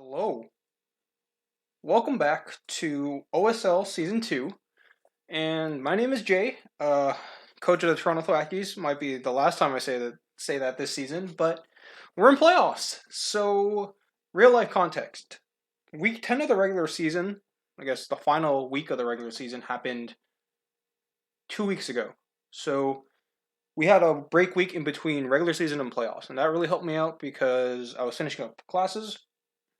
Hello. Welcome back to OSL Season 2. And my name is Jay. Coach of the Toronto Thwackies. Might be the last time I say that this season, but we're in playoffs. So, real life context. Week 10 of the regular season, I guess the final week of the regular season happened 2 weeks ago. So, we had a break week in between regular season and playoffs, and that really helped me out because I was finishing up classes.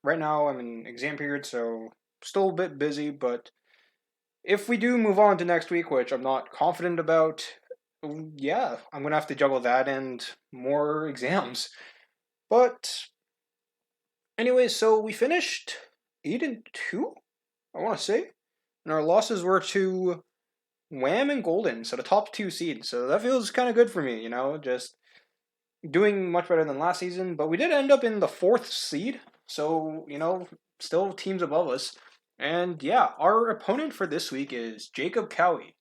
Right now, I'm in exam period, so still a bit busy, but if we do move on to next week, which I'm not confident about, yeah, I'm gonna have to juggle that and more exams. But anyway, so we finished 8-2, I want to say, and our losses were to Wham and Golden, so the top two seeds. So that feels kind of good for me, just doing much better than last season. But we did end up in the fourth seed, so still teams above us. And yeah, our opponent for this week is Jacob Cowie,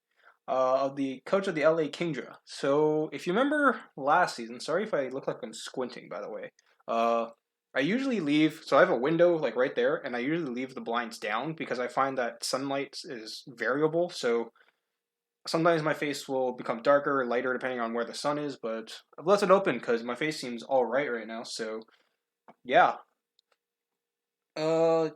of the coach of the LA Kingdra. So if you remember last season, sorry if I look like I'm squinting, by the way. Uh, I usually leave, so I have a window like right there, and I usually leave the blinds down because I find that sunlight is variable. So sometimes my face will become darker or lighter depending on where the sun is, but I've left it open because my face seems all right now. So yeah,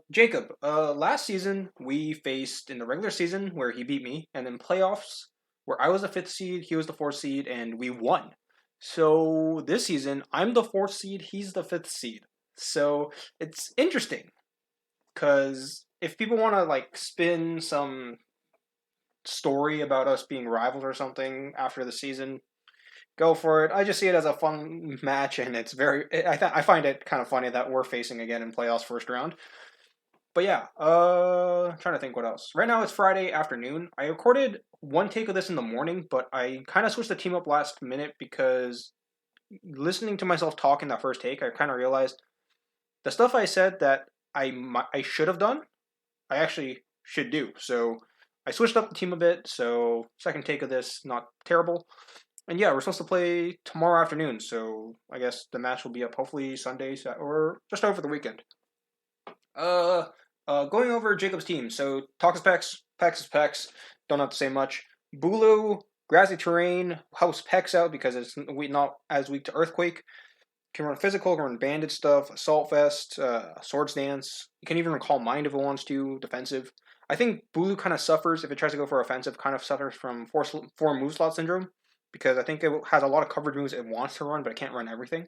Jacob. Last season we faced in the regular season where he beat me, and in playoffs where I was the fifth seed, he was the fourth seed, and we won. So this season I'm the fourth seed, he's the fifth seed. So it's interesting because if people want to like spin some story about us being rivals or something after the season, go for it. I just see it as a fun match, and it's very. I find it kind of funny that we're facing again in playoffs first round. But yeah, trying to think what else. Right now it's Friday afternoon. I recorded one take of this in the morning, but I kind of switched the team up last minute because listening to myself talk in that first take, I kind of realized the stuff I said that I should have done, I actually should do. So I switched up the team a bit. So second take of this, not terrible. And yeah, we're supposed to play tomorrow afternoon. So I guess the match will be up hopefully Sunday or just over the weekend. Uh, going over Jacob's team. So talk is Pex, Pex is Pex. Don't have to say much. Bulu, grassy terrain, house Pex out because it's not as weak to earthquake. Can run physical, can run banded stuff, assault vest, swords dance. You can even recall mind if it wants to. Defensive. I think Bulu kind of suffers if it tries to go for offensive. Kind of suffers from four move slot syndrome because I think it has a lot of coverage moves it wants to run, but it can't run everything.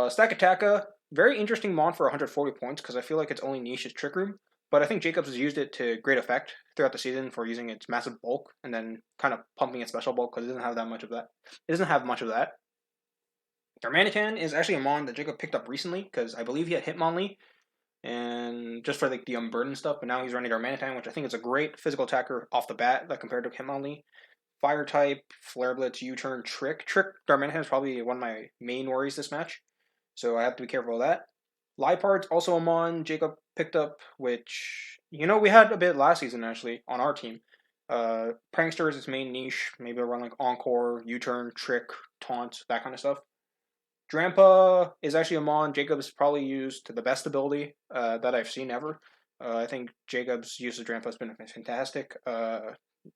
Stack Attacka, very interesting mod for 140 points because I feel like its only niche is Trick Room, but I think Jacobs has used it to great effect throughout the season for using its massive bulk and then kind of pumping its special bulk because it doesn't have that much of that. It doesn't have much of that. Darmanitan is actually a mon that Jacob picked up recently because I believe he had Hitmonlee and just for like the unburden stuff, but now he's running Darmanitan, which I think is a great physical attacker off the bat, like compared to Hitmonlee. Fire type, Flare Blitz, U-turn, Trick Darmanitan is probably one of my main worries this match, so I have to be careful of that. Liepard's also a mon Jacob picked up, which we had a bit last season actually on our team. Prankster is its main niche. Maybe I'll run like Encore, U-turn, Trick, Taunt, that kind of stuff. Drampa is actually a mon Jacob's probably used to the best ability that I've seen ever. I think Jacob's use of Drampa has been fantastic.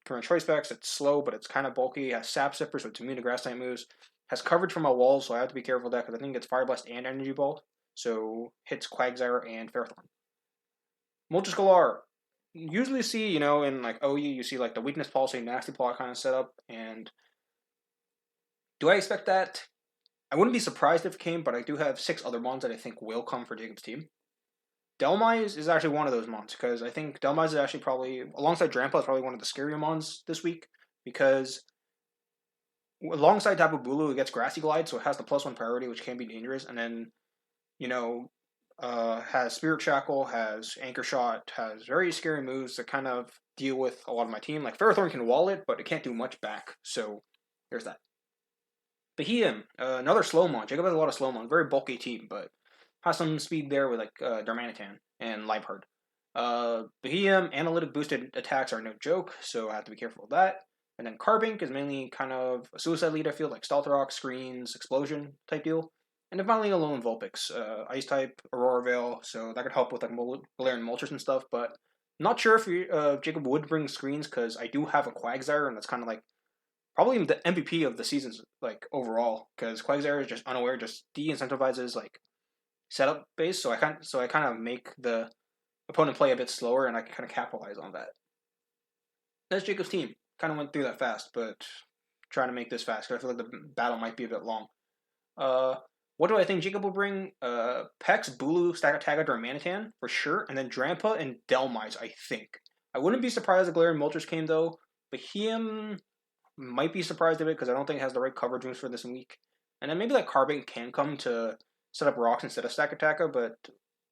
Current choice specs, it's slow, but it's kind of bulky. It has Sap Sipper, so it's immune to grass type moves. Has coverage from a wall, so I have to be careful of that because I think it's Fire Blast and Energy Ball. So hits Quagsire and Ferrothorn. Moltres Galar. Usually see, in like OE, you see like the Weakness Pulsing, Nasty Plot kind of setup. And do I expect that? I wouldn't be surprised if it came, but I do have 6 other mons that I think will come for Jacob's team. Delmise is actually one of those mons because I think Delmise is actually probably, alongside Drampa, is probably one of the scarier mons this week because alongside Tapu Bulu, it gets Grassy Glide, so it has the +1 priority, which can be dangerous. And then, has Spirit Shackle, has Anchor Shot, has very scary moves that kind of deal with a lot of my team. Like Ferrothorn can wall it, but it can't do much back. So there's that. Beheeyem, another slow mon. Jacob has a lot of slow mon. Very bulky team, but has some speed there with like Darmanitan and Liepard. Beheeyem, analytic boosted attacks are no joke, so I have to be careful of that. And then Carbink is mainly kind of a suicide lead, I feel, like Stealth Rock, Screens, Explosion type deal. And then finally, Alolan Vulpix, Ice type, Aurora Veil, so that could help with like Galarian Moltres and stuff. But not sure if Jacob would bring screens because I do have a Quagsire, and that's kind of like probably the MVP of the seasons like overall because Quagsire is just unaware, just de-incentivizes like setup base, so I kind of make the opponent play a bit slower, and I can kind of capitalize on that. That's Jacob's team. Kind of went through that fast, but trying to make this fast because I feel like the battle might be a bit long. Uh, what do I think Jacob will bring? Pex, Bulu, Stakataga, Darmanitan for sure, and then Drampa and Delmise, I think. I wouldn't be surprised if Galarian Moltres came though. Beheeyem might be surprised a bit because I don't think it has the right coverage rooms for this week. And then maybe like Carbink can come to set up rocks instead of Stakataka, but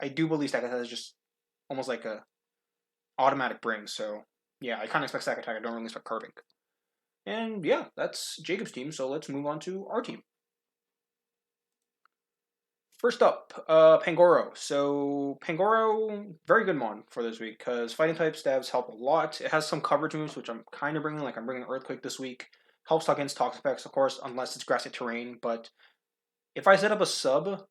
I do believe Stakataka is just almost like a automatic bring. So yeah, I kind of expect Stakataka. I don't really expect Carbink. And yeah, that's Jacob's team. So let's move on to our team. First up, Pangoro. So Pangoro, very good mon for this week because fighting type stabs help a lot. It has some coverage moves which I'm kind of bringing. Like I'm bringing Earthquake this week. Helps against Toxapex, of course, unless it's grassy terrain. But if I set up a sub,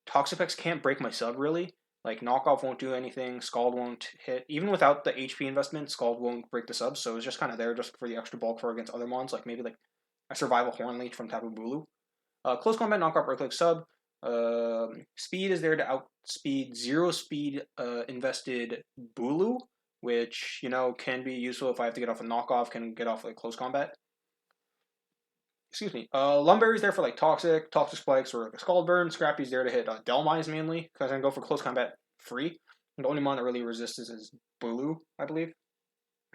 Toxapex can't break my sub really. Like knockoff won't do anything. Scald won't hit. Even without the HP investment, Scald won't break the sub. So it's just kind of there just for the extra bulk for against other mons, like maybe like a survival Horn Leech from Tapu Bulu. Close combat knockoff Earthquake sub. Speed is there to outspeed zero speed invested Bulu, which can be useful if I have to get off a knockoff, can get off like close combat. Excuse me. Lumberry's there for like toxic spikes, or like a Scald Burn. Scrappy's there to hit Delmise mainly because I can go for close combat free. And the only mon that really resists is Bulu, I believe.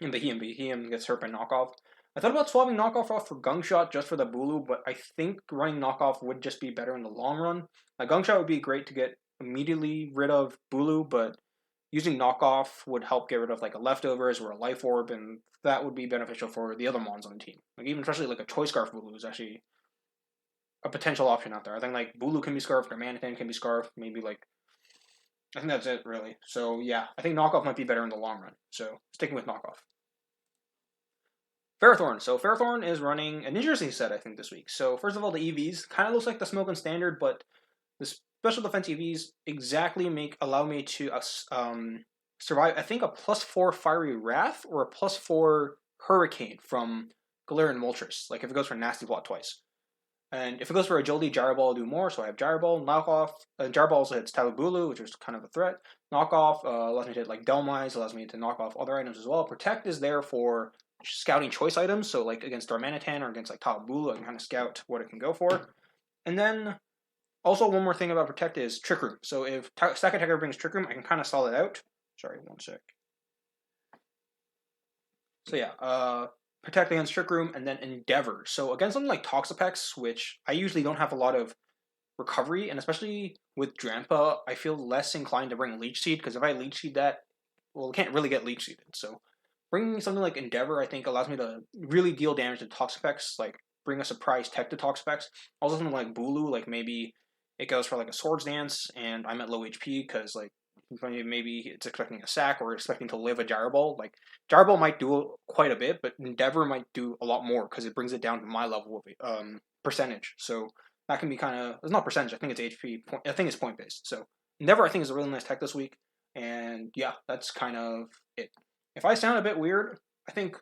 And Beheeyem gets hurt by knockoff. I thought about swapping knockoff off for Gungshot just for the Bulu, but I think running knockoff would just be better in the long run. Like Gungshot would be great to get immediately rid of Bulu, but using knockoff would help get rid of like a leftovers or a life orb, and that would be beneficial for the other mons on the team. Like even especially like a Choice Scarf Bulu is actually a potential option out there. I think like Bulu can be scarfed, or Manathan can be scarfed, maybe like I think that's it really. So yeah, I think knockoff might be better in the long run. So sticking with knockoff. Ferrothorn. So Ferrothorn is running an interesting set, I think, this week. So first of all, the EVs kind of looks like the Smoke and Standard, but the special defense EVs exactly allow me to survive. I think a +4 Fiery Wrath or a +4 Hurricane from Galarian Moltres. Like if it goes for Nasty Plot twice. And if it goes for Agility, Gyro Ball will do more, so I have Gyro Ball. Knockoff, Gyro Ball also hits Tapu Bulu, which is kind of a threat. Knockoff allows me to hit like Delmise, allows me to knock off other items as well. Protect is there for scouting choice items, so like against Darmanitan or against like Tapu Bulu, I can kind of scout what it can go for. And then also one more thing about Protect is Trick Room. So if Stack Attacker brings Trick Room, I can kind of stall it out. Sorry, one sec. So yeah, Protect against Trick Room, and then Endeavor. So against something like Toxapex, which I usually don't have a lot of recovery, and especially with Drampa, I feel less inclined to bring Leech Seed, because if I Leech Seed that, well, it can't really get Leech Seeded. So bringing something like Endeavor, I think, allows me to really deal damage to Toxapex, like bring a surprise tech to Toxapex. Also something like Bulu, like maybe it goes for like a Swords Dance, and I'm at low HP, because like maybe it's expecting a sack or expecting to live a Gyro Ball. Like Gyro Ball might do quite a bit, but Endeavor might do a lot more because it brings it down to my level of percentage. So that can be kind of, it's not percentage. I think it's HP. I think it's point based. So Endeavor, I think, is a really nice tech this week. And yeah, that's kind of it. If I sound a bit weird, I think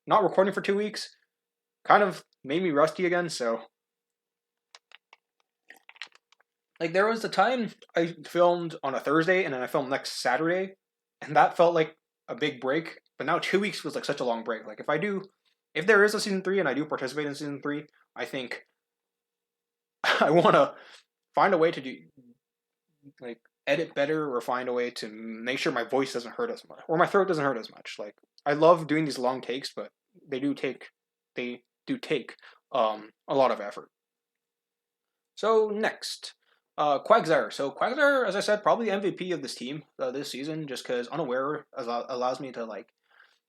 not recording for 2 weeks kind of made me rusty again. So like there was a time I filmed on a Thursday and then I filmed next Saturday, and that felt like a big break. But now 2 weeks feels like such a long break. Like if there is a season 3 and I do participate in season 3, I think I want to find a way to do like edit better or find a way to make sure my voice doesn't hurt as much or my throat doesn't hurt as much. Like I love doing these long takes, but they do take a lot of effort. So next, Quagsire. So Quagsire, as I said, probably the MVP of this team this season, just because Unaware allows me to like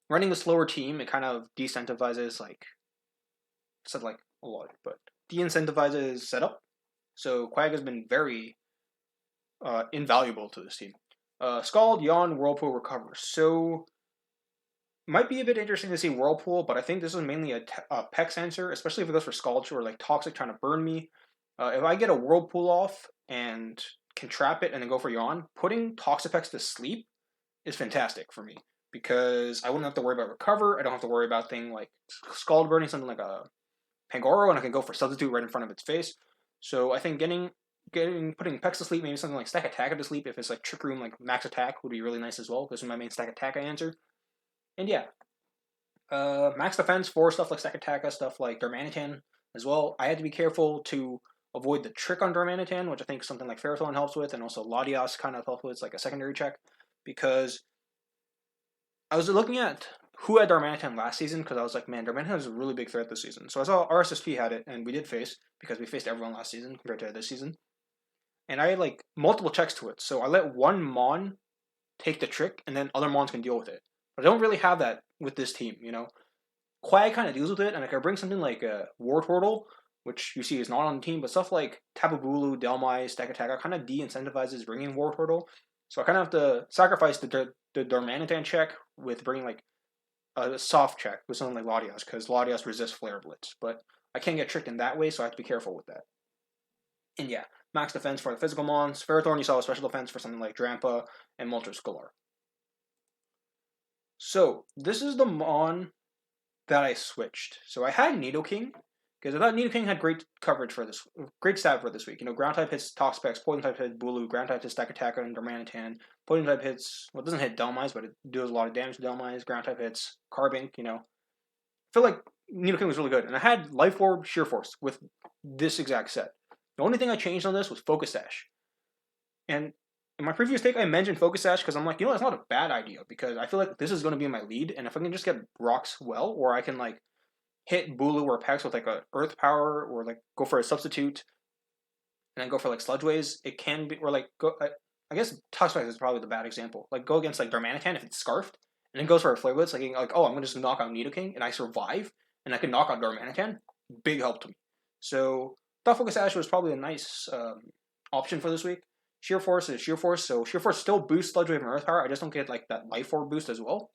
running a slower team. It kind of decentivizes like said like a lot, but de-incentivizes setup. So Quag has been very invaluable to this team. Scald, Yawn, Whirlpool, Recover. So might be a bit interesting to see Whirlpool, but I think this is mainly a Pex answer, especially if it goes for Scald or like Toxic trying to burn me. If I get a Whirlpool off and can trap it and then go for Yawn, putting Toxapex to sleep is fantastic for me because I wouldn't have to worry about recover. I don't have to worry about things like Scald Burning, something like a Pangoro, and I can go for Substitute right in front of its face. So I think putting Pex to sleep, maybe something like Stack Attack to sleep, if it's like Trick Room, like Max Attack, would be really nice as well. This is my main Stack Attack I answer. And yeah, Max Defense for stuff like Stack Attack, stuff like Darmanitan as well. I had to be careful to avoid the trick on Darmanitan, which I think something like Ferrothorn helps with, and also Latias kind of helps with. It's like a secondary check, because I was looking at who had Darmanitan last season, because I was like, man, Darmanitan is a really big threat this season. So I saw RSSP had it, and we did face, because we faced everyone last season compared to this season. And I had like multiple checks to it. So I let one Mon take the trick, and then other Mons can deal with it. But I don't really have that with this team, you know? Quag kind of deals with it, and I can bring something like a Wartortle, which you see is not on the team, but stuff like Tapu Bulu, Delmai, Stack Attack kind of de-incentivizes bringing Wartortle. So I kind of have to sacrifice the Darmanitan check with bringing like a soft check with something like Latias, because Latias resists Flare Blitz. But I can't get tricked in that way, so I have to be careful with that. And yeah, max defense for the physical mons. Ferrothorn, you saw a special defense for something like Drampa and Moltres Galar. So this is the mon that I switched. So I had Nidoking, because I thought Nidoking had great coverage for this, great stat for this week. You know, ground type hits Toxapex, poison type hits Bulu, ground type hits Stack Attack on Darmanitan, poison type hits, well, it doesn't hit Delmise, but it does a lot of damage to Delmise, ground type hits Carbink, you know. I feel like Nidoking was really good, and I had Life Orb, Sheer Force with this exact set. The only thing I changed on this was Focus Sash. And in my previous take, I mentioned Focus Sash because I'm like, you know, it's not a bad idea because I feel like this is going to be my lead, and if I can just get rocks well, or I can like hit Bulu or Pex with like a Earth Power, or like go for a substitute, and then go for like Sludge Waves, it can be, or like go. I guess Toxapex is probably the bad example. Like go against like Darmanitan if it's Scarfed, and then goes for a Flare Blitz, like oh, I'm gonna just knock out Nidoking and I survive, and I can knock out Darmanitan. Big help to me. So thought Focus Sash was probably a nice option for this week. Sheer Force is Sheer Force, so Sheer Force still boosts Sludge Wave and Earth Power. I just don't get like that Life Orb boost as well.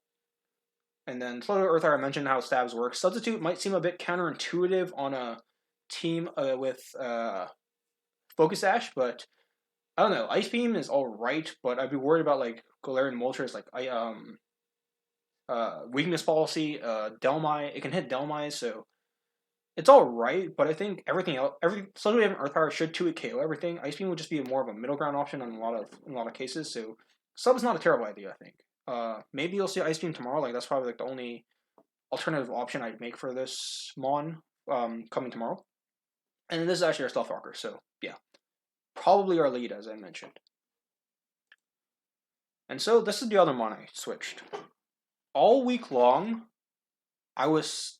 And then Sludge Wave Earth Power, I mentioned how stabs work. Substitute might seem a bit counterintuitive on a team with Focus Sash, but I don't know. Ice Beam is alright, but I'd be worried about like Galarian Moltres, like Weakness Policy, Delmai. It can hit Delmai, so it's all right, but I think everything else, Sludge Wave and Earth Power should 2-hit KO everything. Ice Beam would just be more of a middle ground option in a lot of cases. So sub is not a terrible idea, I think. Maybe you'll see Ice Beam tomorrow. Like that's probably like the only alternative option I'd make for this Mon coming tomorrow. And this is actually our Stealth Rocker, so yeah, probably our lead as I mentioned. And so this is the other Mon I switched. All week long, I was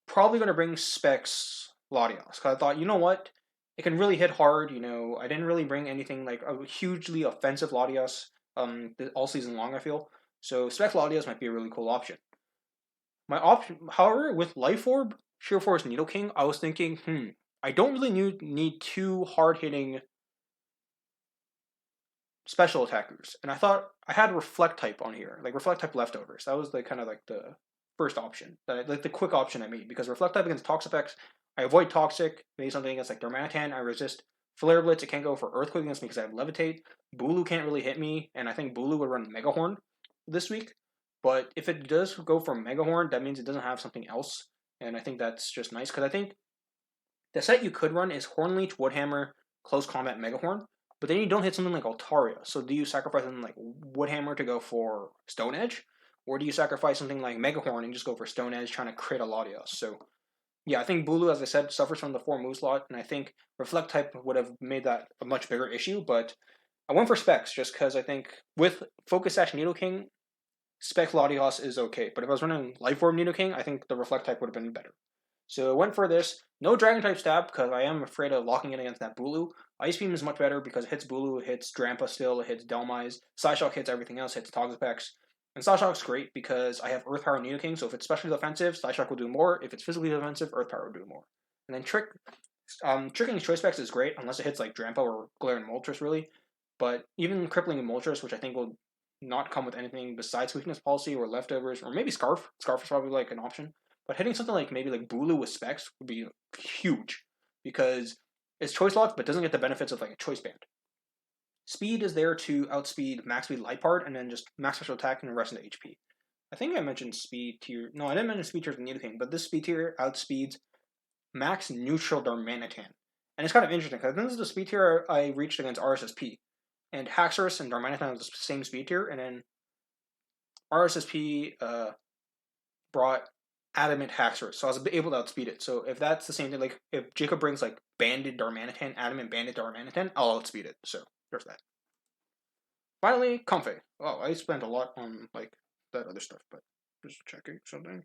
probably going to bring Specs Latias, because I thought, you know what, it can really hit hard. You know, I didn't really bring anything like a hugely offensive Latias all season long, I feel. So Specs Latias might be a really cool option. My option, however, with Life Orb, Sheer Force, Nidoking, I was thinking, I don't really need two hard-hitting special attackers. And I thought I had Reflect type on here, like Reflect type leftovers. That was the kind of like the first option, like the quick option I made, because Reflect type against Toxapex, I avoid Toxic. Maybe something against like Darmanitan, I resist Flare Blitz. It can't go for Earthquake against me because I have Levitate. Bulu can't really hit me, and I think Bulu would run Mega Horn this week. But if it does go for Mega Horn, that means it doesn't have something else, and I think that's just nice, because I think the set you could run is Hornleech, Woodhammer, Close Combat, Mega Horn, but then you don't hit something like Altaria. So do you sacrifice something like Woodhammer to go for Stone Edge? Or do you sacrifice something like Mega Horn and just go for Stone Edge trying to crit a Latios? So yeah, I think Bulu, as I said, suffers from the 4 move slot, and I think Reflect type would have made that a much bigger issue, but I went for Specs just because I think with Focus Sash Nidoking, Spec Latios is okay. But if I was running Life Orb Nidoking, I think the Reflect type would have been better. So I went for this. No Dragon type stab because I am afraid of locking in against that Bulu. Ice Beam is much better because it hits Bulu, it hits Drampa still, it hits Delmise. Psyshock hits everything else, hits Toxapex. And Psyshock's great because I have Earth Power Nidoking, so if it's specially defensive, Psyshock will do more. If it's physically defensive, Earth Power will do more. And then Tricking Choice Specs is great unless it hits like Drampa or Galarian Moltres really. But even Crippling Moltres, which I think will not come with anything besides Weakness Policy or Leftovers, or maybe Scarf. Scarf is probably like an option. But hitting something like maybe like Bulu with Specs would be huge, because It's choice locked, but doesn't get the benefits of like a choice band. Speed is there to outspeed max speed light part, and then just max special attack and the rest of the HP. I think I mentioned speed tier. No, I didn't mention speed tier in anything, but this speed tier outspeeds max neutral Darmanitan. And it's kind of interesting because this is the speed tier I reached against RSSP. And Haxorus and Darmanitan was the same speed tier, and then RSSP brought Adamant Haxorus, so I was able to outspeed it. So if that's the same thing, like if Jacob brings like Banded Darmanitan, Adamant Banded Darmanitan, I'll outspeed it. So there's that. Finally, Comfey. Oh, I spent a lot on like that other stuff, but just checking something.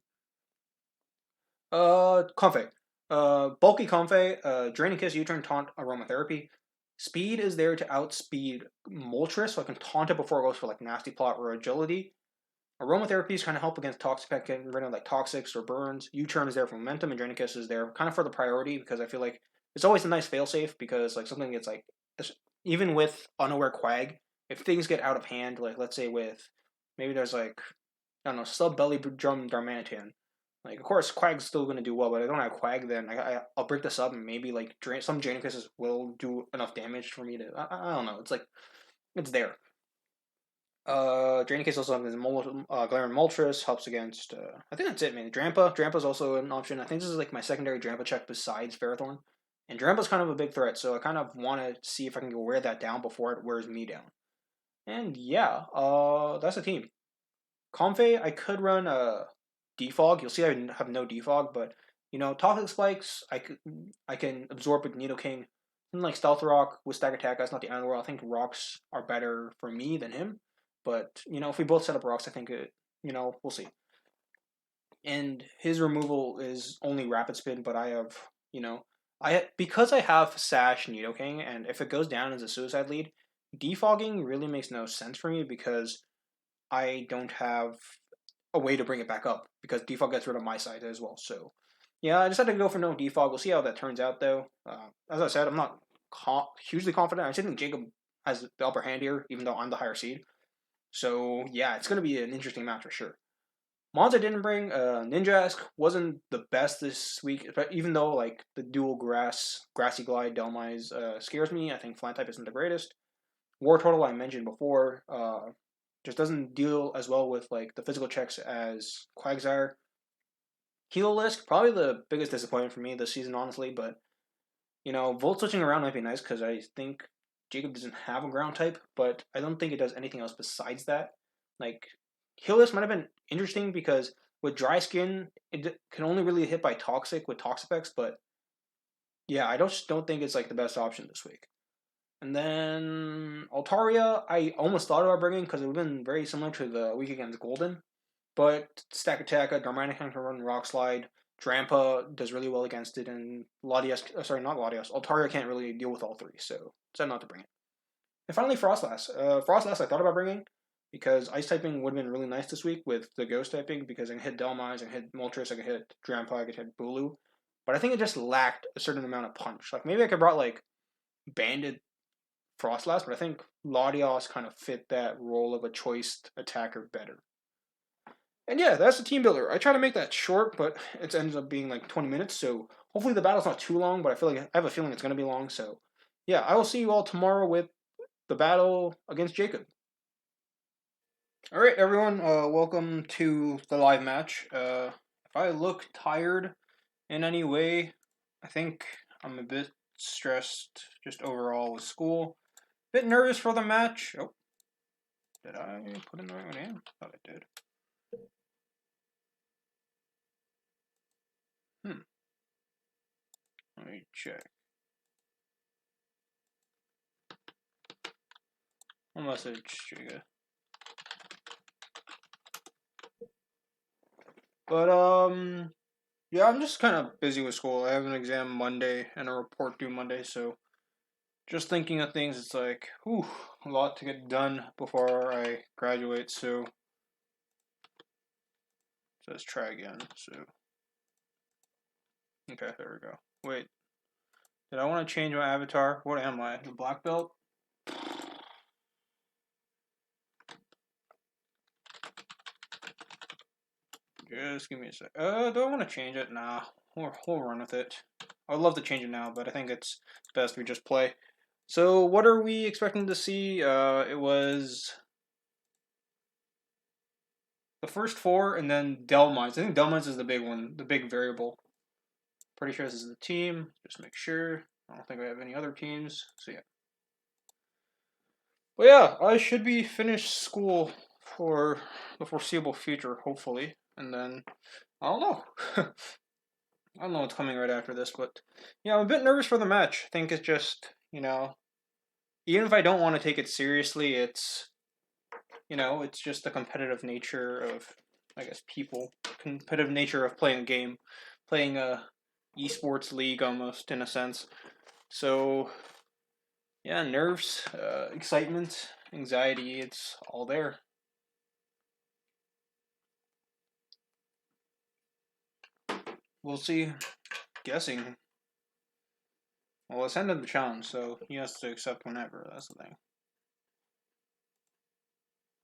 Comfey. Bulky Comfey, Draining Kiss, U-Turn, Taunt, Aromatherapy. Speed is there to outspeed Moltres, so I can taunt it before it goes for like Nasty Plot or Agility. Aromatherapy is kind of help against toxic, getting rid of like toxics or burns. U-Turn is there for momentum, and Draining Kiss is there kind of for the priority because I feel like it's always a nice failsafe because like something gets like even with unaware Quag, if things get out of hand, like let's say with maybe there's like I don't know sub belly drum Darmanitan. Like of course Quag's still gonna do well, but I don't have Quag, then I'll break this up and maybe like some Draining Kisses will do enough damage for me to I don't know. It's like it's there. Draining Case also has Glaring Moltres, helps against, I think that's it, man. Drampa's also an option. I think this is like my secondary Drampa check besides Ferrothorn. And Drampa's kind of a big threat, so I kind of want to see if I can go wear that down before it wears me down. And yeah, that's the team. Comfey, I could run Defog. You'll see I have no Defog, but you know, Toxic Spikes, I can absorb with Nidoking. And like Stealth Rock with Stack Attack, that's not the end of the world. I think rocks are better for me than him. But you know, if we both set up rocks, I think we'll see. And his removal is only rapid spin, but I have because I have Sash Nidoking, and if it goes down as a suicide lead, defogging really makes no sense for me because I don't have a way to bring it back up because defog gets rid of my side as well. So yeah, I just had to go for no defog. We'll see how that turns out though. As I said, I'm not hugely confident. I just think Jacob has the upper hand here, even though I'm the higher seed. So yeah, it's going to be an interesting match for sure. Mons I didn't bring. Ninjask wasn't the best this week, but even though like the dual grassy glide Delmise scares me, I think Flying type isn't the greatest. War Turtle I mentioned before just doesn't deal as well with like the physical checks as Quagsire. Heliolisk probably the biggest disappointment for me this season, honestly. But Volt switching around might be nice because I think Jacob doesn't have a ground type, but I don't think it does anything else besides that. Like, Helios might have been interesting because with dry skin, it can only really hit by toxic with Toxapex, but yeah, I just don't think it's like the best option this week. And then Altaria, I almost thought about bringing because it would have been very similar to the week against Golden, but Stack Attack, Darmanic can run Rock Slide, Drampa does really well against it, and Latias, not Latias, Altaria can't really deal with all three, so decided not to bring it. And finally, Frostlass. Frostlass I thought about bringing because Ice typing would have been really nice this week with the Ghost typing because I can hit Delmise, I can hit Moltres, I can hit Drampa, I can hit Bulu. But I think it just lacked a certain amount of punch. Like maybe I could brought like Banded Frostlass, but I think Latias kind of fit that role of a choiced attacker better. And yeah, that's the team builder. I try to make that short, but it ends up being like 20 minutes. So hopefully the battle's not too long, but I have a feeling it's going to be long. So yeah, I will see you all tomorrow with the battle against Jacob. All right, everyone. Welcome to the live match. If I look tired in any way, I think I'm a bit stressed just overall with school. Bit nervous for the match. Oh, did I put in the right name? Thought I did. Let me check. I'll message Giga. But yeah, I'm just kind of busy with school. I have an exam Monday and a report due Monday, so just thinking of things. It's like, whew, a lot to get done before I graduate. So let's try again. So okay, there we go. Wait, did I want to change my avatar? What am I? The black belt? Just give me a sec. Do I want to change it? Nah, we'll run with it. I would love to change it now, but I think it's best we just play. So what are we expecting to see? It was the first four, and then Delmines. I think Delmines is the big one, the big variable. Pretty sure this is the team. Just make sure. I don't think I have any other teams. So yeah. But yeah, I should be finished school for the foreseeable future, hopefully. And then I don't know. I don't know what's coming right after this, but yeah, I'm a bit nervous for the match. I think it's just, even if I don't want to take it seriously, it's just the competitive nature of, I guess, people, competitive nature of playing a game, playing a esports league almost in a sense. So yeah, nerves, excitement, anxiety, it's all there. We'll see. Guessing. Well, I sent him the challenge, so he has to accept whenever. That's the thing.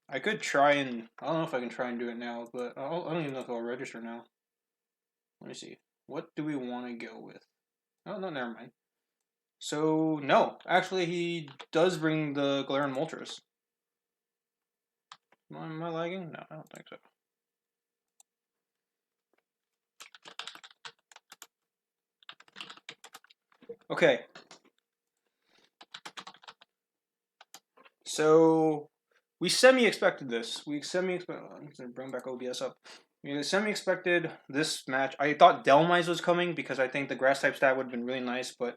I could try and I don't know if I can try and do it now, but I don't even know if I'll register now. Let me see. What do we want to go with? Oh no, never mind. So no, actually, he does bring the Galarian Moltres. Am I lagging? No, I don't think so. Okay. So we semi-expected this. We semi-expected. Bring back OBS up. We semi-expected this match. I thought Delmise was coming because I think the grass type stat would have been really nice, but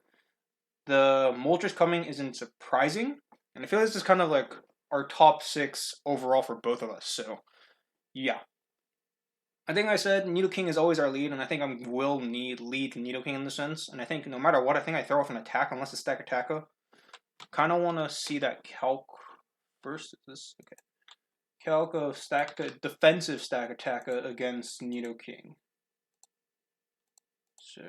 the Moltres coming isn't surprising, and I feel this is kind of like our top 6 overall for both of us. So yeah, I think I said Nidoking is always our lead, and I think I will need lead Nidoking in the sense. And I think no matter what, I think I throw off an attack unless it's Stack Attacka. Kind of want to see that Calc first. Is this okay? Calc of defensive Stack Attacka against Nidoking. So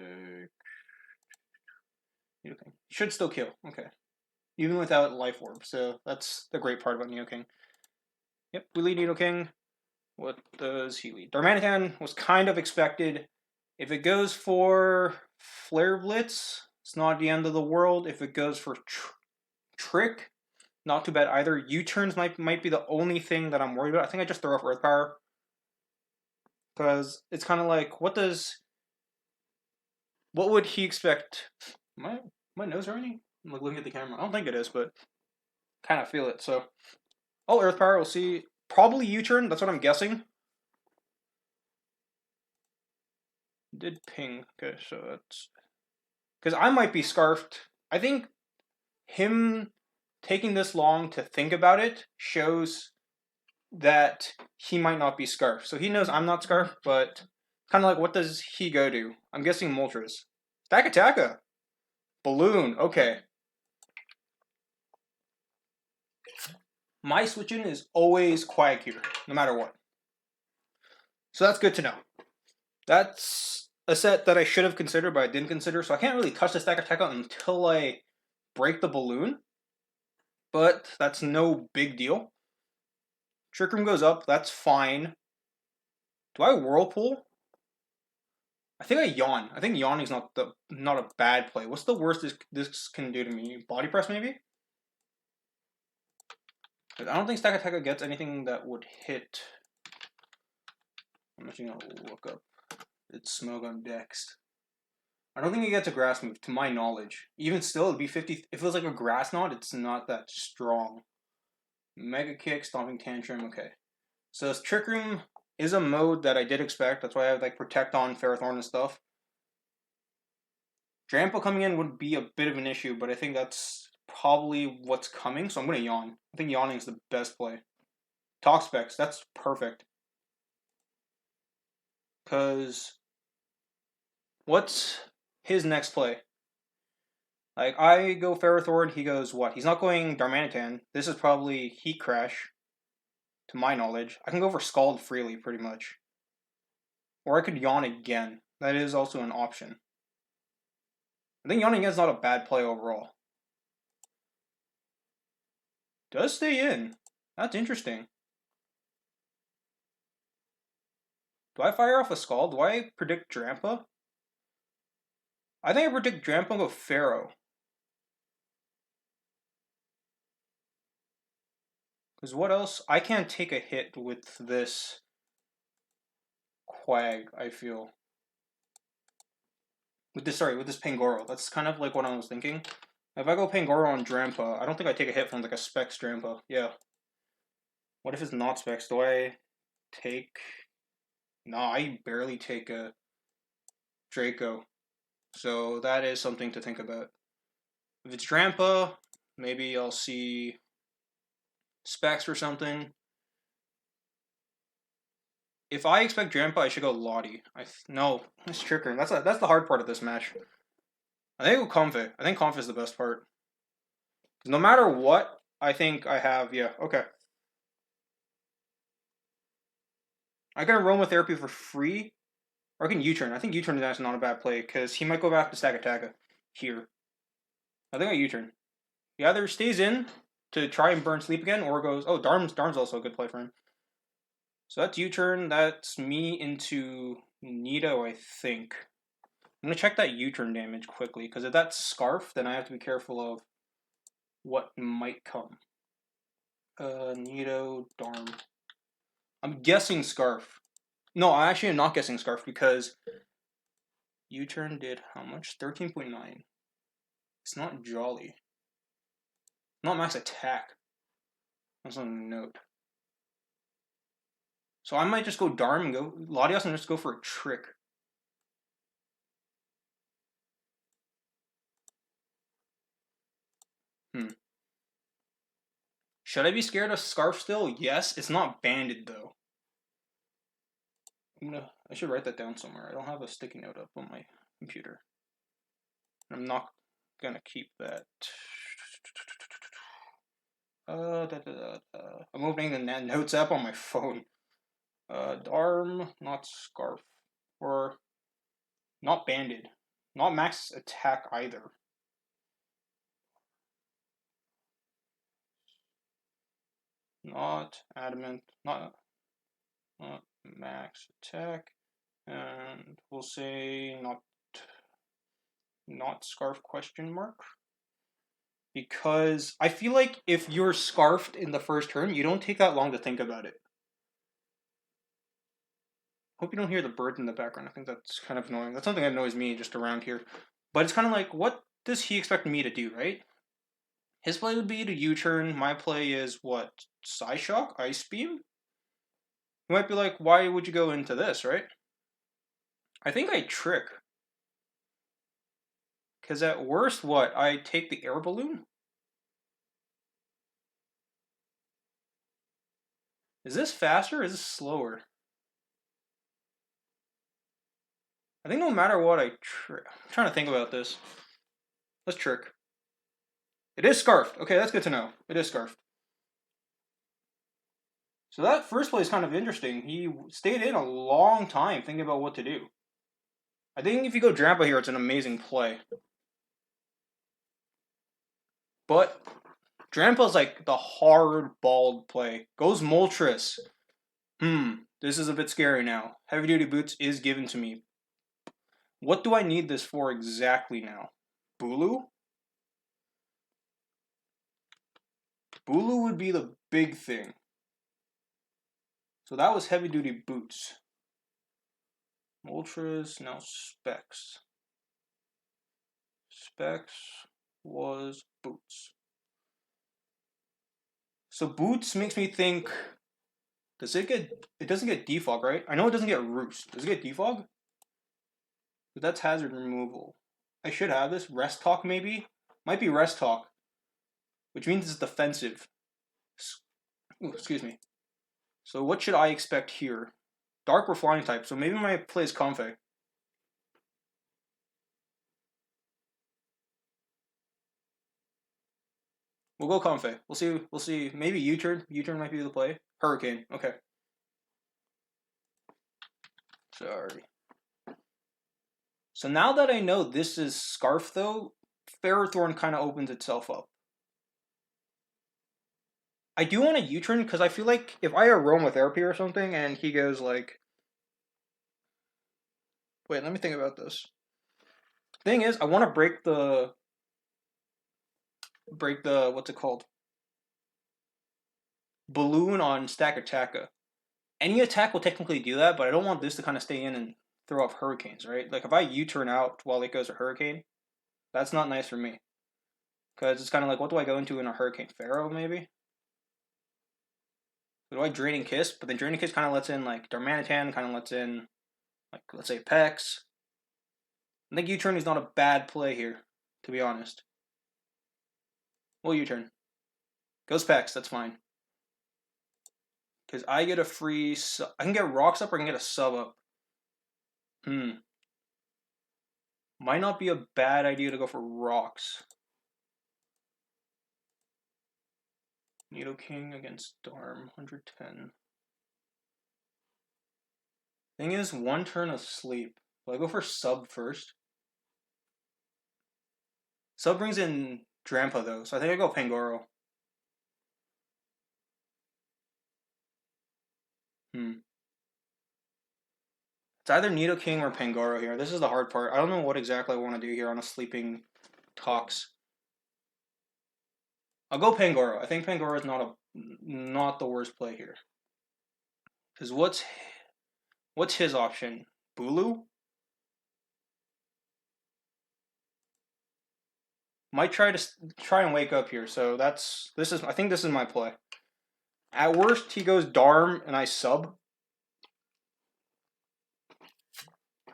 Nidoking should still kill. Okay, even without Life Orb. So that's the great part about Nidoking. Yep, we lead Nidoking. What does he lead? Darmanitan was kind of expected. If it goes for Flare Blitz, it's not the end of the world. If it goes for Trick, not too bad either. U-turns might be the only thing that I'm worried about. I think I just throw off Earth Power. Because it's kind of like, what would he expect? My nose running? I'm like looking at the camera. I don't think it is, but kind of feel it. So, Earth Power. We'll see. Probably U-turn. That's what I'm guessing. Did ping. Okay, so that's because I might be scarfed. I think him taking this long to think about it shows that he might not be scarfed. So he knows I'm not scarfed, but kind of like, what does he go to? I'm guessing Moltres. Stack Attacka. Balloon. Okay. My switch in is always Quiet Cure, no matter what. So that's good to know. That's a set that I should have considered, but I didn't consider. So I can't really touch the Stack Attacka until I break the balloon. But that's no big deal. Trick Room goes up. That's fine. Do I Whirlpool? I think I yawn. I think yawning's not a bad play. What's the worst this can do to me? Body press maybe? I don't think Stack Attack gets anything that would hit. I'm actually gonna look up. It's Smoke on Dex. I don't think it gets a grass move, to my knowledge. Even still, it'd be 50. If it was like a grass knot, it's not that strong. Mega Kick, Stomping Tantrum, okay. So this Trick Room is a mode that I did expect. That's why I have like Protect on Ferrothorn and stuff. Drampa coming in would be a bit of an issue, but I think that's probably what's coming, so I'm going to yawn. I think yawning is the best play. Talk Specs, that's perfect. Because what's his next play? Like, I go Ferrothorn, he goes what? He's not going Darmanitan. This is probably Heat Crash, to my knowledge. I can go for Scald freely, pretty much. Or I could yawn again. That is also an option. I think yawning is not a bad play overall. Does stay in. That's interesting. Do I fire off a Scald? Do I predict Drampa? I think I predict Drampa go Pharaoh. Because what else? I can't take a hit with this Quag, I feel. With this Pangoro. That's kind of like what I was thinking. If I go Pangoro on Drampa, I don't think I take a hit from like a Specs Drampa. Yeah. What if it's not Specs? Do I take... No, I barely take a Draco. So that is something to think about. If it's Drampa, maybe I'll see Specs or something. If I expect Drampa, I should go Lottie. No, it's Tricker. That's the hard part of this match. I think go Comfy. I think Comfy is the best part. No matter what, I think I have... Yeah, okay. I can roam with therapy for free, or I can U-turn. I think U-turn is actually not a bad play, because he might go back to Stack Attacka here. I think I U-turn. He either stays in to try and burn sleep again, or goes... Oh, Darm's also a good play for him. So that's U-turn. That's me into Nito, I think. I'm going to check that U-turn damage quickly, because if that's Scarf, then I have to be careful of what might come. Nito, Darm. I'm guessing Scarf. No, I actually am not guessing Scarf, because U-turn did how much? 13.9. It's not Jolly. Not max attack. That's on a note. So I might just go Darm and go Latios and just go for a trick. Should I be scared of Scarf still? Yes. It's not banded though. I should write that down somewhere. I don't have a sticky note up on my computer. I'm not gonna keep that. I'm opening the notes app on my phone. Darm, not Scarf. Or not banded. Not max attack either. Not adamant. Not max attack. And we'll say not Scarf question mark. Because I feel like if you're Scarfed in the first turn, you don't take that long to think about it. Hope you don't hear the bird in the background. I think that's kind of annoying. That's something that annoys me just around here. But it's kind of like, what does he expect me to do, right? His play would be to U-turn. My play is what? Psyshock? Ice Beam? You might be like, why would you go into this, right? I think I trick. Because at worst, what? I take the air balloon? Is this faster or is this slower? I think no matter what I trick. I'm trying to think about this. Let's trick. It is Scarfed. Okay, that's good to know. It is Scarfed. So that first play is kind of interesting. He stayed in a long time thinking about what to do. I think if you go Drampa here, it's an amazing play. But Drampa's like the hard-balled play. Goes Moltres. This is a bit scary now. Heavy Duty Boots is given to me. What do I need this for exactly now? Bulu? Bulu would be the big thing. So that was Heavy Duty Boots. Moltres, now Specs. Specs was Boots. So Boots makes me think... It doesn't get Defog, right? I know it doesn't get Roost. Does it get Defog? But that's hazard removal. I should have this. Rest Talk, maybe? Might be Rest Talk. Which means it's defensive. Ooh, excuse me. So what should I expect here? Dark or Flying type, so maybe my play is Comfy. We'll go Comfy. We'll see. Maybe U-turn. U-turn might be the play. Hurricane. Okay. Sorry. So now that I know this is Scarf, though, Ferrothorn kind of opens itself up. I do want a U-turn because I feel like if I roam with therapy or something and he goes like... Wait, let me think about this. Thing is, I want to break the what's it called? Balloon on Stack Attacker. Any attack will technically do that, but I don't want this to kind of stay in and throw off hurricanes, right? Like if I U-turn out while it goes to hurricane, that's not nice for me. Because it's kind of like, what do I go into in a hurricane? Pharaoh, maybe? Do I Draining Kiss? But then Draining Kiss kind of lets in, like, Darmanitan, kind of lets in, like, let's say Pex. I think U-turn is not a bad play here, to be honest. Well, U-turn. Goes Pex, that's fine. Because I get a free... I can get rocks up or I can get a sub up. Might not be a bad idea to go for rocks. Nidoking against Darm, 110. Thing is, one turn of sleep. Will I go for sub first? Sub brings in Drampa though, so I think I go Pangoro. It's either Nidoking or Pangoro here. This is the hard part. I don't know what exactly I want to do here on a sleeping Tox. I'll go Pangoro. I think Pangoro is not the worst play here. Because what's his option? Bulu? Might try and wake up here. So I think this is my play. At worst, he goes Darm and I sub.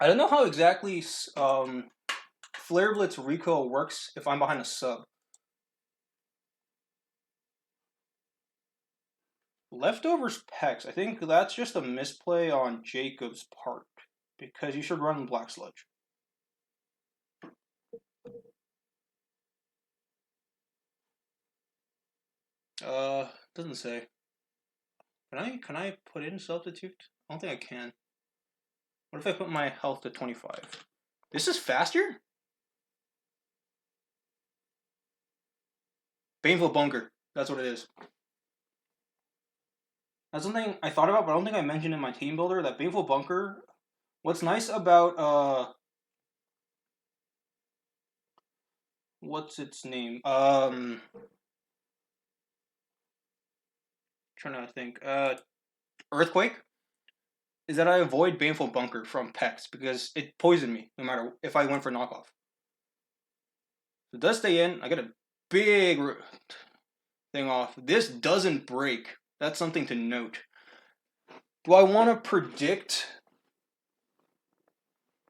I don't know how exactly Flare Blitz recoil works if I'm behind a sub. Leftovers Pex. I think that's just a misplay on Jacob's part because you should run Black Sludge. Doesn't say. Can I put in substitute? I don't think I can. What if I put my health to 25? This is faster? Baneful Bunker. That's what it is. That's something I thought about, but I don't think I mentioned in my team builder that Baneful Bunker. What's nice about what's its name? Trying to think. Earthquake is that I avoid Baneful Bunker from Pex because it poisoned me no matter if I went for knockoff. So it does stay in. I get a big thing off. This doesn't break. That's something to note. Do I want to predict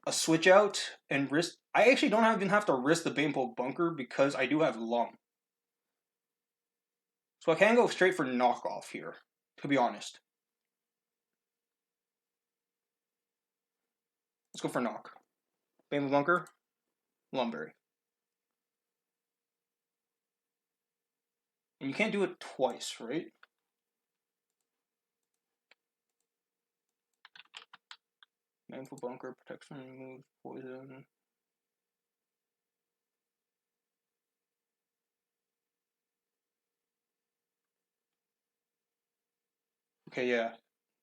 a switch out and risk? I actually don't even have to risk the Baneful Bunker because I do have Lung. So I can go straight for knockoff here, to be honest. Let's go for knock. Baneful Bunker, Lumberry. And you can't do it twice, right? Baneful Bunker, protection, remove, poison. Okay, yeah.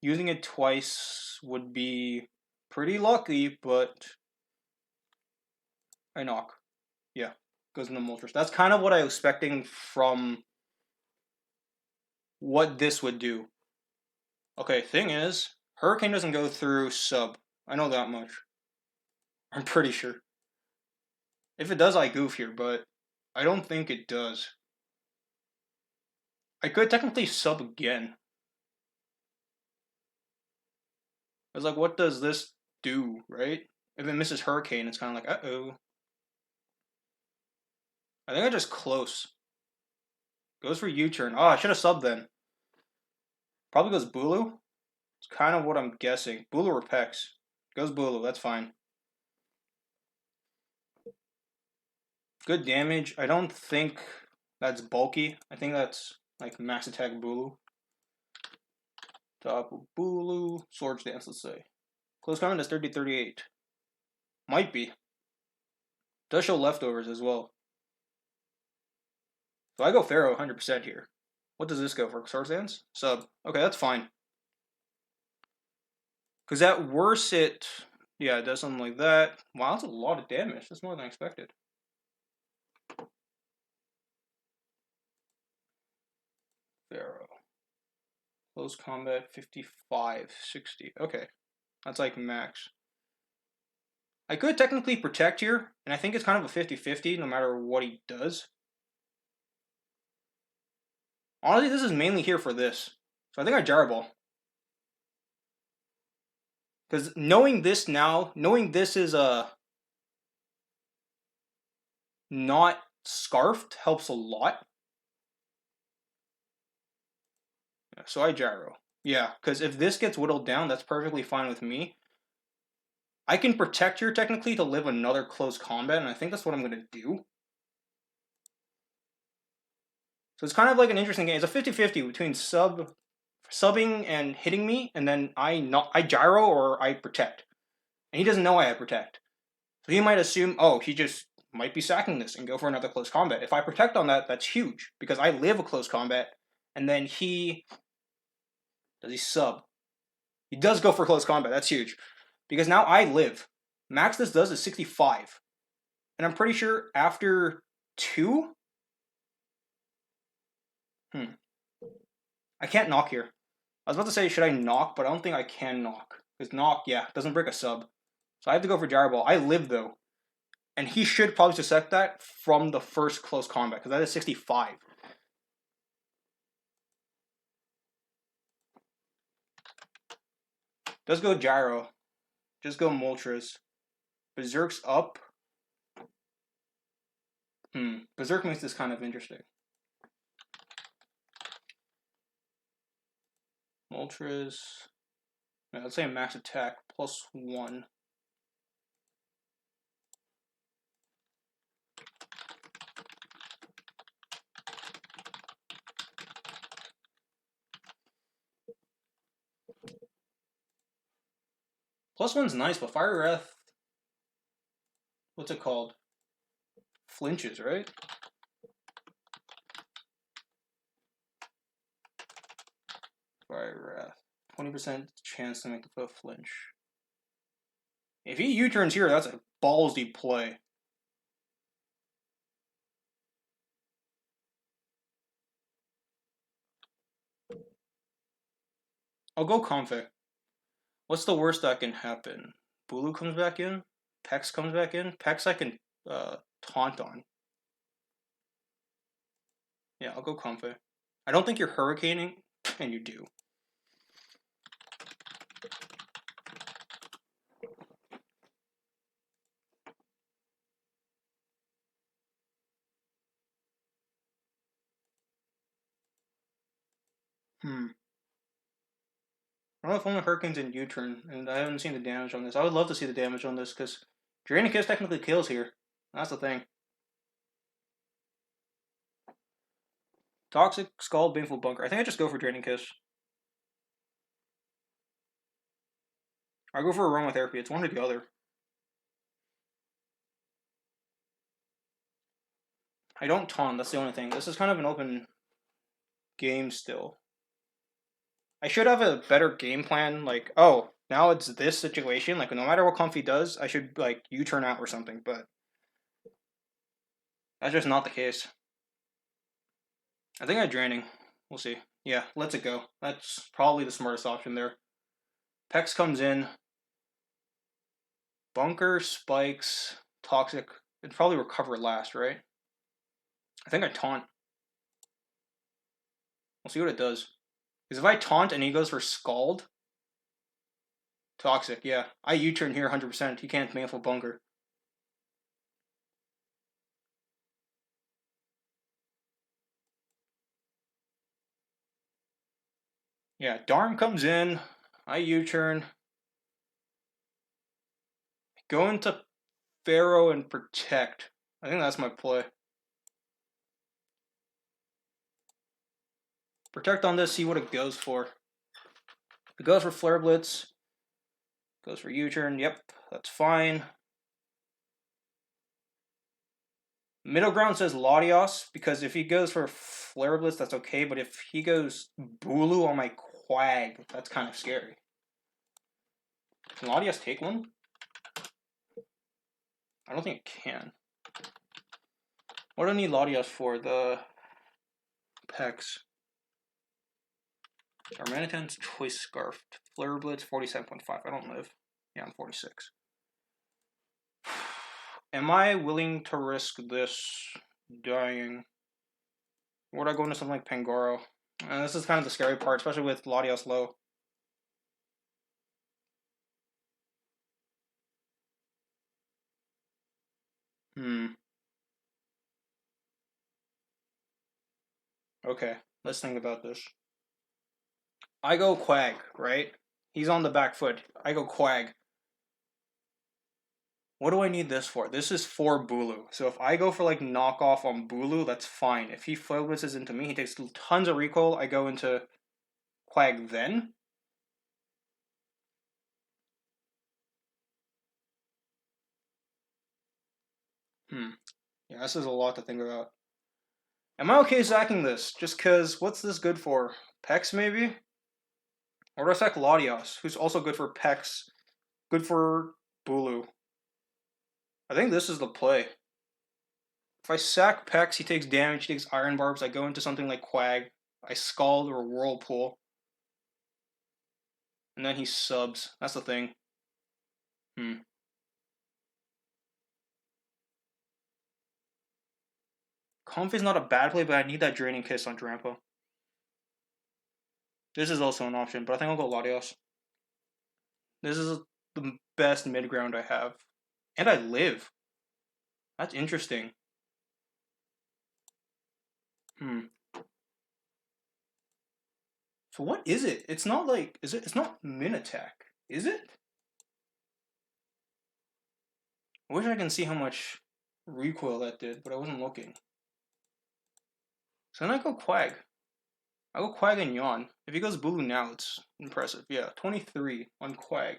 Using it twice would be pretty lucky, but I knock. Yeah, goes in the Moltres. That's kind of what I was expecting from what this would do. Okay, thing is, Hurricane doesn't go through sub. I know that much. I'm pretty sure. If it does, I goof here, but I don't think it does. I could technically sub again. I was like, what does this do, right? If it misses Hurricane, it's kind of like, uh-oh. I think I just close. Goes for U-turn. Oh, I should have subbed then. Probably goes Bulu. It's kind of what I'm guessing. Bulu or Pex. Goes Bulu, that's fine. Good damage. I don't think that's bulky. I think that's like max attack Bulu. Top of Bulu. Swords Dance, let's say. Close combat is 30-38. Might be. Does show leftovers as well. So I go Pharaoh 100% here. What does this go for? Swords Dance? Sub. Okay, that's fine. Because at worst Yeah, it does something like that. Wow, that's a lot of damage. That's more than I expected. Pharaoh. Close combat 55, 60. Okay. That's like max. I could technically protect here, and I think it's kind of a 50-50 no matter what he does. Honestly, this is mainly here for this. So I think I Gyro Ball. Because knowing this now, knowing this is not scarfed helps a lot. So I Gyro. Yeah, because if this gets whittled down, that's perfectly fine with me. I can protect here technically to live another close combat, and I think that's what I'm going to do. So it's kind of like an interesting game. It's a 50-50 between subbing and hitting me, and then I gyro or I protect. And he doesn't know I protect. So he might assume, oh, he just might be sacking this and go for another close combat. If I protect on that, that's huge, because I live a close combat, and then does he sub? He does go for close combat, that's huge. Because now I live. Max this does is 65. And I'm pretty sure after 2, I can't knock here. I was about to say, should I knock, but I don't think I can knock. Because knock, yeah, doesn't break a sub. So I have to go for Gyro Ball. I live, though. And he should probably suspect that from the first close combat, because that is 65. Does go Gyro. Just go Moltres. Berserk's up. Berserk makes this kind of interesting. Moltres. Yeah, let's say max attack +1. +1's nice, but Fire Wrath, what's it called? Flinches, right? Fire Wrath. 20% chance to make the foot flinch. If he U-turns here, that's a ballsy play. I'll go Comfey. What's the worst that can happen? Bulu comes back in? Pex comes back in? Pex I can taunt on. Yeah, I'll go Comfey. I don't think you're hurricaning, and you do. I don't know if only Hurricane's in U-turn, and I haven't seen the damage on this. I would love to see the damage on this, because Draining Kiss technically kills here. That's the thing. Toxic, Scald, Baneful Bunker. I think I just go for Draining Kiss. I go for Aromatherapy. It's one or the other. I don't taunt, that's the only thing. This is kind of an open game still. I should have a better game plan, like, oh, now it's this situation, like, no matter what Comfey does, I should, like, U-turn out or something, but that's just not the case. I think I'm Draining. We'll see. Yeah, let's it go. That's probably the smartest option there. Pex comes in. Bunker, Spikes, Toxic. It'd probably recover last, right? I think I taunt. We'll see what it does. Because if I taunt and he goes for Scald, Toxic, yeah. I U-turn here 100%. He can't Manful Bunker. Yeah, Darm comes in. I U-turn. Go into Pharaoh and protect. I think that's my play. Protect on this, see what it goes for. If it goes for Flare Blitz, goes for U-turn, yep, that's fine. Middle ground says Latios, because if he goes for Flare Blitz, that's okay, but if he goes Bulu on my Quag, that's kind of scary. Can Latios take one? I don't think it can. What do I need Latias for? The Pex. Armanitan's Choice Scarf. Flare Blitz 47.5. I don't live. Yeah, I'm 46. Am I willing to risk this dying? Would I go into something like Pangoro? And this is kind of the scary part, especially with Latias low. Okay, let's think about this. I go Quag, right? He's on the back foot. I go Quag. What do I need this for? This is for Bulu. So if I go for like knockoff on Bulu, that's fine. If he flail blitzes into me, he takes tons of recoil. I go into Quag then. Yeah, this is a lot to think about. Am I okay sacking this? Just cause what's this good for? Pex maybe? Or do I sack Latios, who's also good for Pex, good for Bulu? I think this is the play. If I sack Pex, he takes damage, he takes Iron Barbs, I go into something like Quag, I Scald or Whirlpool, and then he subs. That's the thing. Comf is not a bad play, but I need that Draining Kiss on Drampa. This is also an option, but I think I'll go Latios. This is the best mid ground I have. And I live. That's interesting. So what is it? It's not like it's not min attack, is it? I wish I can see how much recoil that did, but I wasn't looking. So then I go Quag. I go Quag and Yawn. If he goes Bulu now, it's impressive. Yeah, 23 on Quag.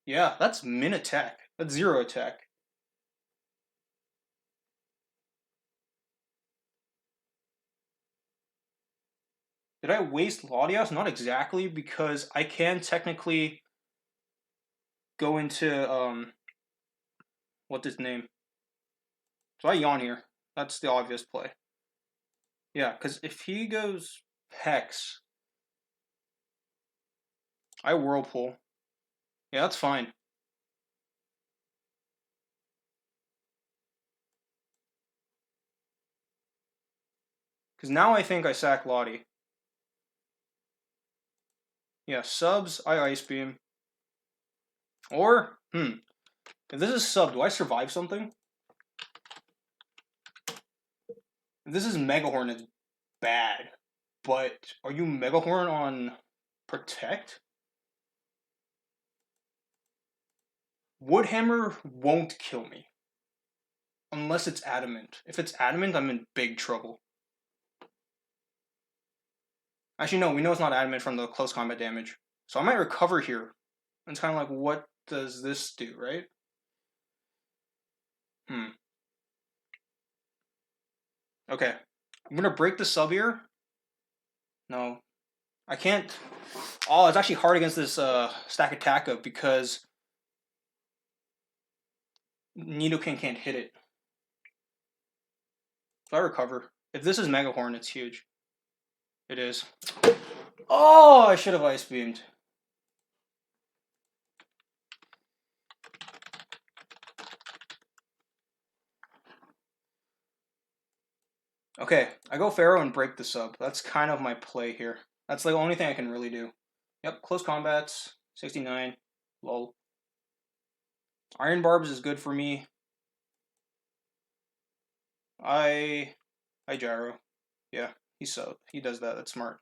Yeah, that's min attack. That's 0 attack. Did I waste Latias? Not exactly, because I can technically go into what's his name? So I Yawn here. That's the obvious play. Yeah, because if he goes Hex, I Whirlpool. Yeah, that's fine. Because now I think I sack Lottie. Yeah, subs, I Ice Beam. Or, if this is sub, do I survive something? If this is Megahorn, it's bad. But are you Megahorn on Protect? Woodhammer won't kill me. Unless it's Adamant. If it's Adamant, I'm in big trouble. Actually, no, we know it's not Adamant from the close combat damage. So I might recover here. And it's kind of like, what does this do, right? Okay. I'm gonna break the sub here. No. I can't. Oh, it's actually hard against this stack attack up because Nidoking can't hit it. So I recover. If this is Megahorn, it's huge. It is. Oh, I should have Ice Beamed. Okay, I go Pharaoh and break the sub. That's kind of my play here. That's the only thing I can really do. Yep, close combats, 69. Lol. Iron Barbs is good for me. I Gyro. Yeah, he does that. That's smart.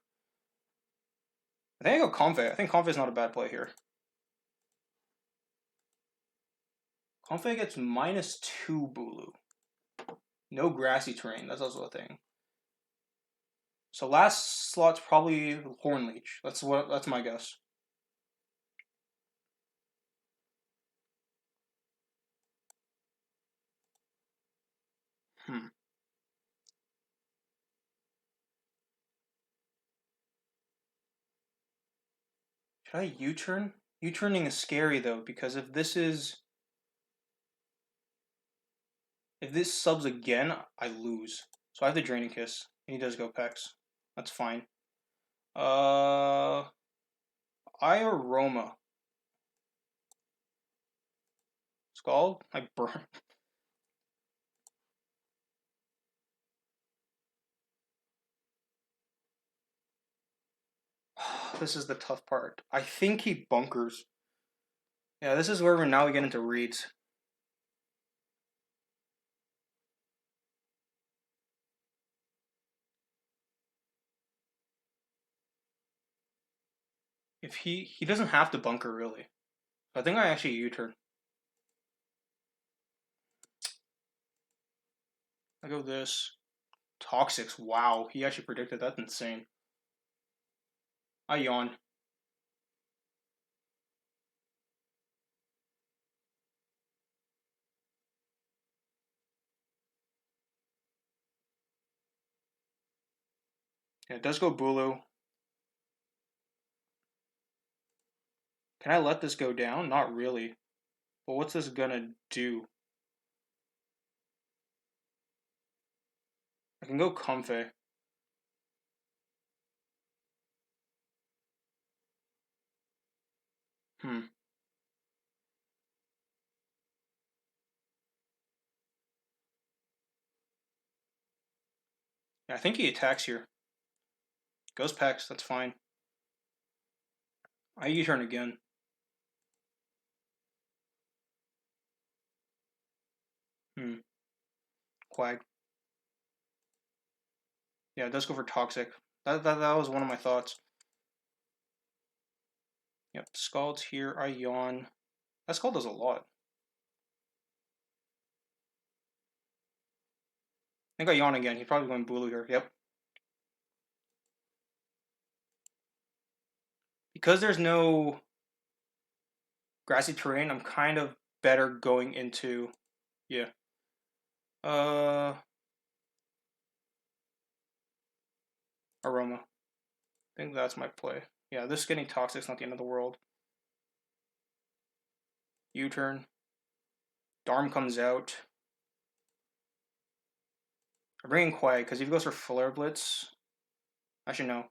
I think I go Comfey. I think Comfey is not a bad play here. Comfey gets -2 Bulu. No grassy terrain. That's also a thing. So last slot's probably Hornleech. That's my guess. Should I U-turn? U-turning is scary though, because if this is If this subs again, I lose. So I have the Draining Kiss. And he does go Pex. That's fine. I Aroma. Scald? I burn. This is the tough part. I think he bunkers. Yeah, this is where now we get into reads. If he doesn't have to bunker really. I think I actually U-turn. I go this. Toxics. Wow, he actually predicted. That's insane. I yawn. Yeah, it does go Bulu. Can I let this go down? Not really. But what's this gonna do? I can go Comfey. Hmm. Yeah, I think he attacks here. Goes Pex, that's fine. I U-turn again. Hmm. Quag. Yeah, it does go for Toxic. That was one of my thoughts. Yep, Scald's here. I yawn. That Scald does a lot. I think I yawn again. He's probably going Bulu here. Yep. Because there's no grassy terrain, I'm kind of better going into, yeah. Aroma. I think that's my play. Yeah, this getting Toxic's not the end of the world. U-turn. Darm comes out. I'm bringing Quag because if he goes for Flare Blitz, actually no,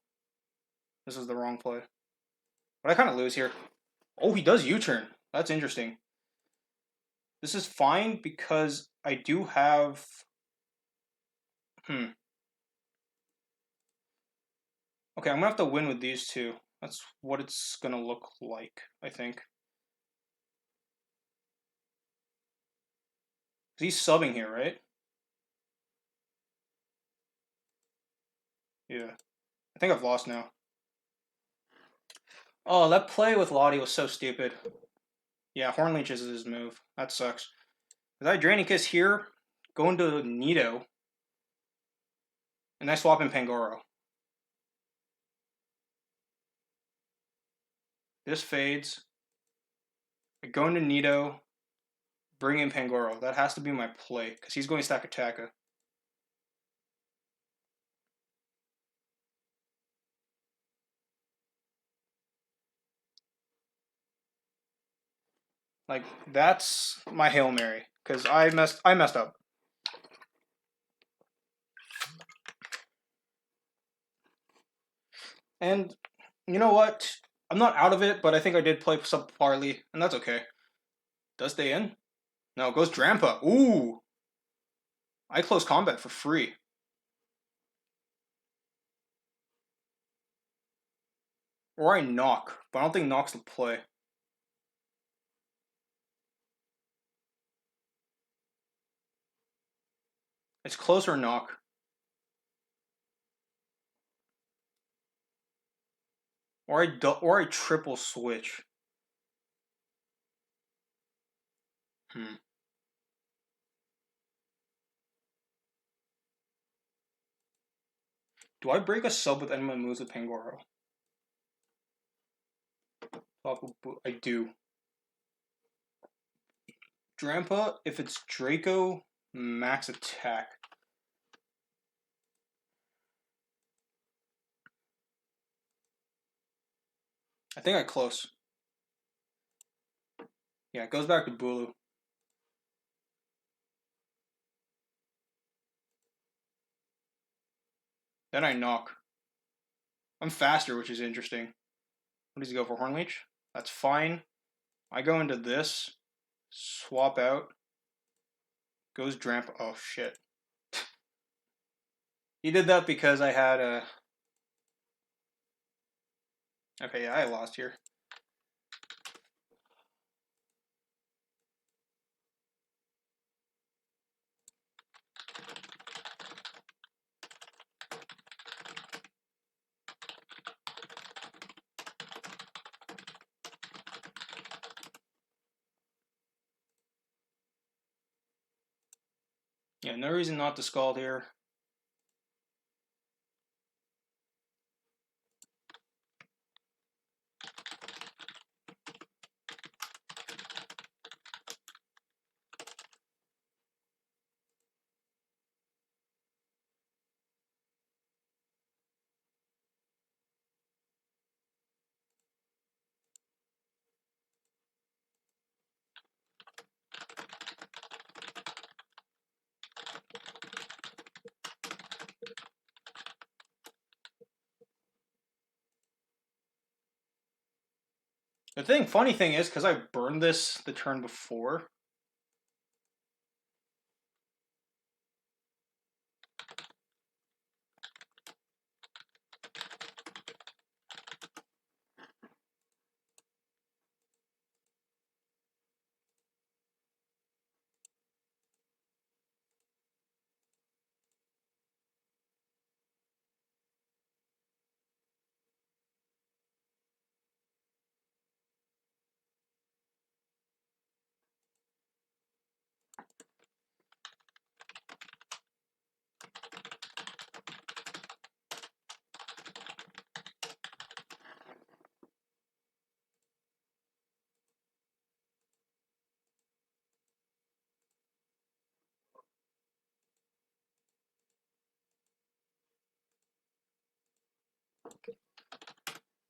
this is the wrong play. But I kind of lose here. Oh, he does U-turn. That's interesting. This is fine because I do have. Hmm. Okay, I'm gonna have to win with these two. That's what it's gonna look like, I think. He's subbing here, right? Yeah. I think I've lost now. Oh, that play with Lottie was so stupid. Yeah, Horn Leeches is his move. That sucks. Because I Draining Kiss here, go into Nido, and I swap in Pangoro. This fades. I go into Nido, bring in Pangoro. That has to be my play, because he's going Stack Attacka. Like, that's my Hail Mary, because I messed up. And you know what? I'm not out of it, but I think I did play subparly, and that's okay. Does stay in? No, it goes Drampa. Ooh! I close combat for free. Or I knock, but I don't think knock's the play. It's close or knock. Or I triple switch. Hmm. Do I break a sub with any of my moves with Pangoro? I do. Drampa, if it's Draco, max attack. I think I close. Yeah, it goes back to Bulu. Then I knock. I'm faster, which is interesting. What does he go for? Hornleech? That's fine. I go into this. Swap out. Goes Dramp. Oh, shit. He did that because I had a... Okay, yeah, I lost here. Yeah, no reason not to Scald here. Funny thing is, because I burned this the turn before,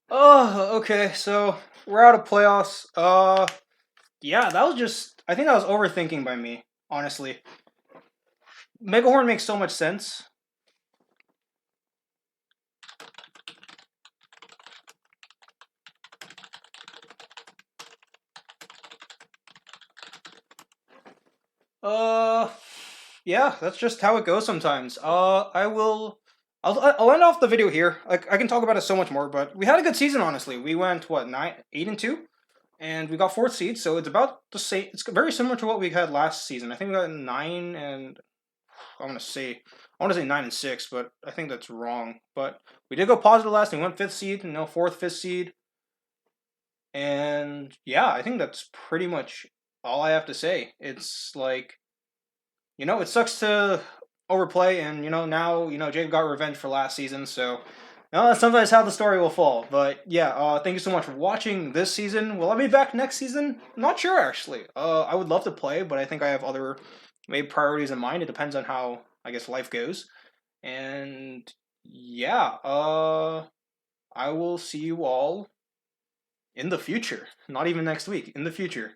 oh, okay. So we're out of playoffs. Yeah, that was just. I think that was overthinking by me, honestly. Megahorn makes so much sense. Uh, yeah, that's just how it goes sometimes. I will. I'll end off the video here. Like I can talk about it so much more, but we had a good season. Honestly, we went what 8-2, and we got fourth seed. So it's about the same. It's very similar to what we had last season. I think we got 9 and I want to say 9-6, but I think that's wrong. But we did go positive last. We went fifth seed, fourth, fifth seed, and yeah, I think that's pretty much all I have to say. It's like it sucks to overplay, and now Jacob got revenge for last season, so. That's sometimes how the story will fall. But yeah, thank you so much for watching this season. Will I be back next season? Not sure actually. I would love to play, but I think I have other maybe priorities in mind. It depends on how I guess life goes. And yeah, I will see you all in the future. Not even next week, in the future.